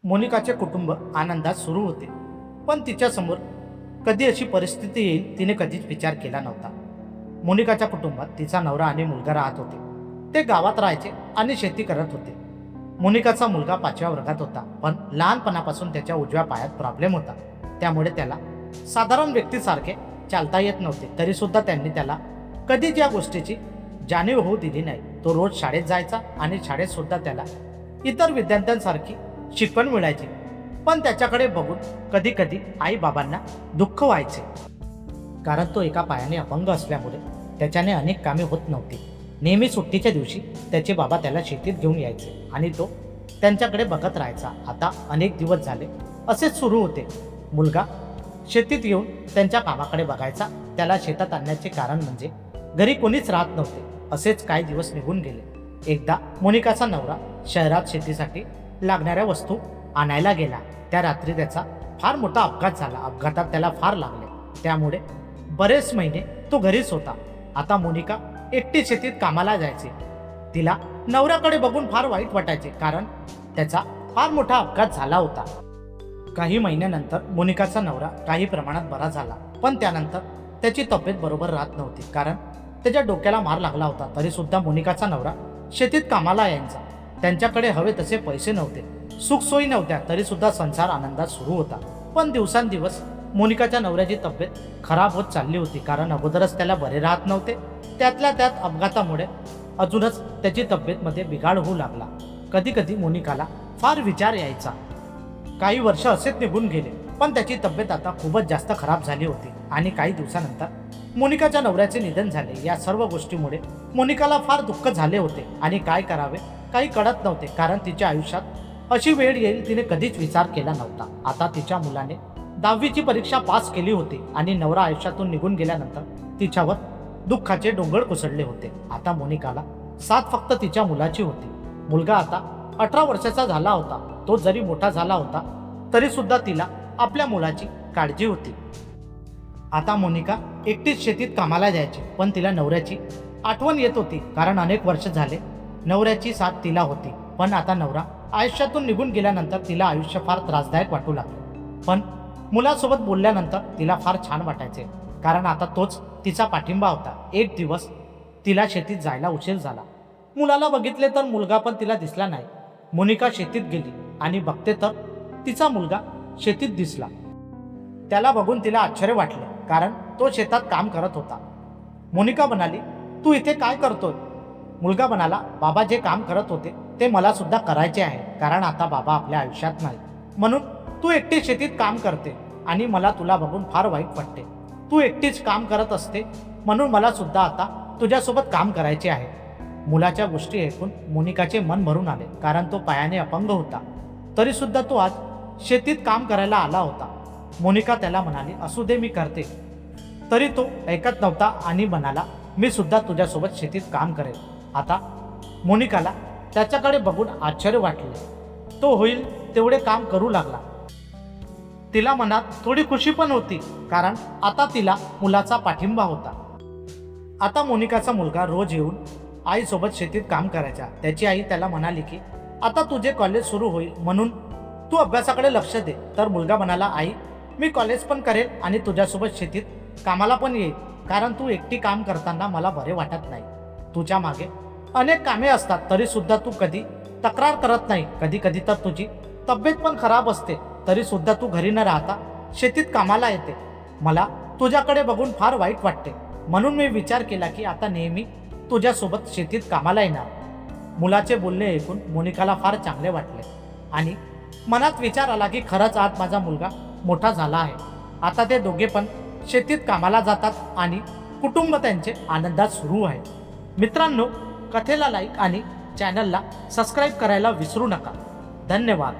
मोनिकाचे कुटुंब आनंदात सुरू होते, पण तिच्यासमोर कधी अशी परिस्थिती येईल तिने कधीच विचार केला नव्हता. मोनिकाच्या कुटुंबात तिचा नवरा आणि मुलगा राहत होते. ते गावात राहायचे आणि शेती करत होते. मोनिकाचा मुलगा 5व्या वर्गात होता, पण लहानपणापासून त्याच्या उजव्या पायात प्रॉब्लेम होता. त्यामुळे त्याला साधारण व्यक्तीसारखे चालता येत नव्हते. तरी सुद्धा त्यांनी त्याला कधीच या गोष्टीची जाणीव होऊ दिली नाही. तो रोज शाळेत जायचा आणि शाळेत सुद्धा त्याला इतर विद्यार्थ्यांसारखी शिकवण मिळायची. पण त्याच्याकडे बघून कधी कधी आई बाबांना दुःख व्हायचे, कारण तो एका पायाने अपंग असल्यामुळे त्याच्याने अनेक कामे होत नव्हती. नेहमी सुट्टीच्या दिवशी त्याचे बाबा त्याला शेतीत घेऊन यायचे आणि तो त्यांच्याकडे बघत राहायचा. आता अनेक दिवस झाले असेच सुरू होते. मुलगा शेतीत येऊन त्यांच्या कामाकडे बघायचा. त्याला शेतात आणण्याचे कारण म्हणजे घरी कोणीच राहत नव्हते. असेच काही दिवस निघून गेले. एकदा मोनिकाचा नवरा शहरात शेतीसाठी लागणाऱ्या वस्तू आणायला गेला. त्या रात्री त्याचा फार मोठा अपघात झाला. अपघातात त्याला फार लागले. त्यामुळे बरेच महिने तो घरीच होता. आता मोनिका एकटी शेतीत कामाला जायची. तिला नवऱ्याकडे बघून फार वाईट वाटायचे, कारण त्याचा फार मोठा अपघात झाला होता. काही महिन्यानंतर मोनिकाचा नवरा काही प्रमाणात बरा झाला, पण त्यानंतर त्याची तब्येत बरोबर राहत नव्हती, कारण त्याच्या डोक्याला मार लागला होता. तरी सुद्धा मोनिकाचा नवरा शेतीत कामाला यायचा. त्यांच्याकडे हवे तसे पैसे नव्हते, सुखसोयी नव्हत्या, तरी सुद्धा संसार आनंदात सुरू होता. पण दिवसांदिवस मोनिकाच्या नवऱ्याची तब्येत खराब होत चालली होती, कारण अगोदरच त्याला बरे राहत नव्हते. त्यातल्या त्यात अपघातामुळे अजूनच त्याची तब्येतमध्ये बिघाड होऊ लागला. कधी कधी मोनिकाला फार विचार यायचा. काही वर्ष असेच निघून गेले, पण त्याची तब्येत आता खूपच जास्त खराब झाली होती. आणि काही दिवसानंतर मोनिकाच्या नवऱ्याचे निधन झाले. या सर्व गोष्टीमुळे मोनिकाला फार दुःख झाले होते आणि काय करावे काही कळत नव्हते, कारण तिच्या आयुष्यात अशी वेळ येईल तिने कधीच विचार केला नव्हता. आता तिच्या मुलाने 10वीची परीक्षा पास केली होती आणि नवरा आयुष्यातून निघून गेल्यानंतर तिच्यावर दुःखाचे डोंगर कोसळले होते. आता मोनिकाला साथ फक्त तिच्या मुलाची होती. मुलगा आता 18 वर्षाचा झाला होता. तो जरी मोठा झाला होता तरी सुद्धा तिला आपल्या मुलाची काळजी होती. आता मोनिका एकटीच शेतीत कामाला जायची, पण तिला नवऱ्याची आठवण येत होती, कारण अनेक वर्ष झाले नवऱ्याची साथ तिला होती. पण आता नवरा आयुष्यातून निघून गेल्यानंतर तिला आयुष्य फार त्रासदायक वाटू लागले. पण मुलासोबत बोलल्यानंतर तिला फार छान वाटायचे, कारण आता तोच तिचा पाठिंबा होता. एक दिवस तिला शेतीत जायला उशीर झाला. मुलाला बघितले तर मुलगा पण तिला दिसला नाही. मोनिका शेतीत गेली आणि बघते तर तिचा मुलगा शेतीत दिसला. त्याला बघून तिला आश्चर्य वाटले, कारण तो शेतात काम करत होता. मोनिका म्हणाली, तू इथे काय करतोय? मुलगा म्हणाला, बाबा जे काम करत होते ते मला सुद्धा करायचे आहे, कारण आता बाबा आपल्या आयुष्यात नाही, म्हणून तू एकटी शेतीत काम करते आणि मला तुला बघून फार वाईट वाटते. तू एकटीच काम करत असते म्हणून मला सुद्धा आता तुझ्यासोबत काम करायचे आहे. मुलाच्या गोष्टी ऐकून मोनिकाचे मन भरून आले, कारण तो पायाने अपंग होता. तरी सुद्धा तो आज शेतीत काम करायला आला होता. मोनिका त्याला म्हणाली, असू दे, मी करते. तरी तो ऐकत नव्हता आणि म्हणाला, मी सुद्धा तुझ्यासोबत शेतीत काम करेल. आता मोनिकाला त्याच्याकडे बघून आश्चर्य वाटले. तो होईल तेवढे काम करू लागला. तिला मनात थोडी खुशी पण होती, कारण आता तिला मुलाचा पाठिंबा होता. आता मोनिकाचा मुलगा रोज येऊन आईसोबत शेतीत काम करायचा. त्याची आई त्याला म्हणाली की आता तुझे कॉलेज सुरू होईल, म्हणून तू अभ्यासाकडे लक्ष दे. तर मुलगा म्हणाला, आई, मी कॉलेज पण करेल आणि तुझ्यासोबत शेतीत कामाला पण येईल, कारण तू एकटी काम करताना मला बरे वाटत नाही. तुझ्या मागे अनेक कामे असतात, तरी सुद्धा तू कधी तक्रार करत नाही. कधी कधी तर तुझी तब्येत पण खराब असते, तरी सुद्धा तू घरी न राहता शेतीत कामाला येते. मला तुझ्याकडे बघून फार वाईट वाटते, म्हणून मी विचार केला की आता नेहमी तुझ्यासोबत शेतीत कामाला येणार. मुलाचे बोलणे ऐकून मोनिकाला फार चांगले वाटले आणि मनात विचार आला की खरंच आज माझा मुलगा मोठा झाला आहे. आता ते दोघे पण शेतीत कामाला जातात आणि कुटुंब त्यांचे आनंदात सुरू आहे. मित्रांनो, कथेला लाईक आणि चॅनलला सबस्क्राईब करायला विसरू नका. धन्यवाद.